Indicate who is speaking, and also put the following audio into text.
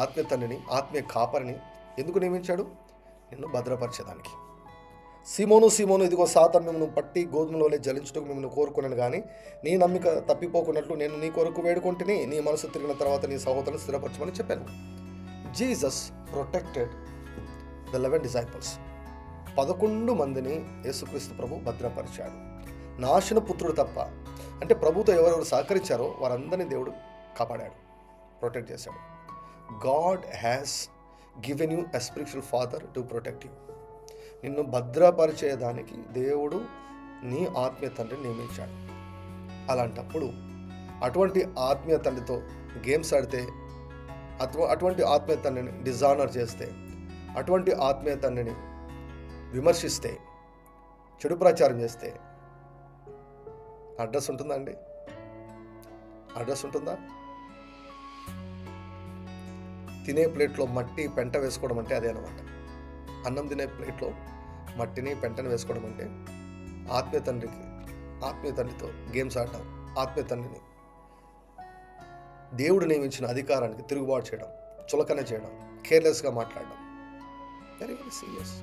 Speaker 1: ఆత్మీయ తండ్రిని, ఆత్మీయ కాపరిని ఎందుకు నియమించాడు? నిన్ను భద్రపరిచేదానికి. సీమోను సీమోను, ఇదిగో సాతాను మిమ్మల్ని పట్టి గోధుమల వలె జలించుటకు మిమ్మల్ని కోరుకున్నాను, కానీ నీ నమ్మిక తప్పిపోకున్నట్లు నేను నీ కొరకు వేడుకొంటిని. నీ మనసు తిరిగిన తర్వాత నీ సహోదరులను స్థిరపరచమని చెప్పాను. Jesus protected the 11 disciples. 11 మందిని యేసుక్రీస్తు ప్రభు భద్రపరిచాడు. నాశన పుత్రుడు తప్ప, అంటే ప్రభుతో ఎవరెవరు సహకరించారో వారందరినీ దేవుడు కాపాడాడు, ప్రొటెక్ట్ చేశాడు. God has given you a spiritual father to protect you. నిన్ను భద్రపరిచేదానికి దేవుడు నీ ఆత్మీయ తండ్రిని నియమించాడు. అలాంటప్పుడు అటువంటి ఆత్మీయ తండ్రితో గేమ్స్ ఆడితే, అటువంటి ఆత్మీయ తండ్రిని డిజానర్ చేస్తే, అటువంటి ఆత్మీయ తండ్రిని విమర్శిస్తే, చెడు ప్రచారం చేస్తే అడ్రస్ ఉంటుందా అండి? అడ్రస్ ఉంటుందా? తినే ప్లేట్లో మట్టి పెంట వేసుకోవడం అంటే అదే అనమాట. అన్నం తినే ప్లేట్లో మట్టిని పెంటని వేసుకోవడం అంటే ఆత్మీయ తండ్రితో గేమ్స్ ఆడటం, ఆత్మీయ తండ్రిని దేవుడు నియమించిన అధికారానికి తిరుగుబాటు చేయడం, చులకన చేయడం, కేర్లెస్గా మాట్లాడడం. Very very serious.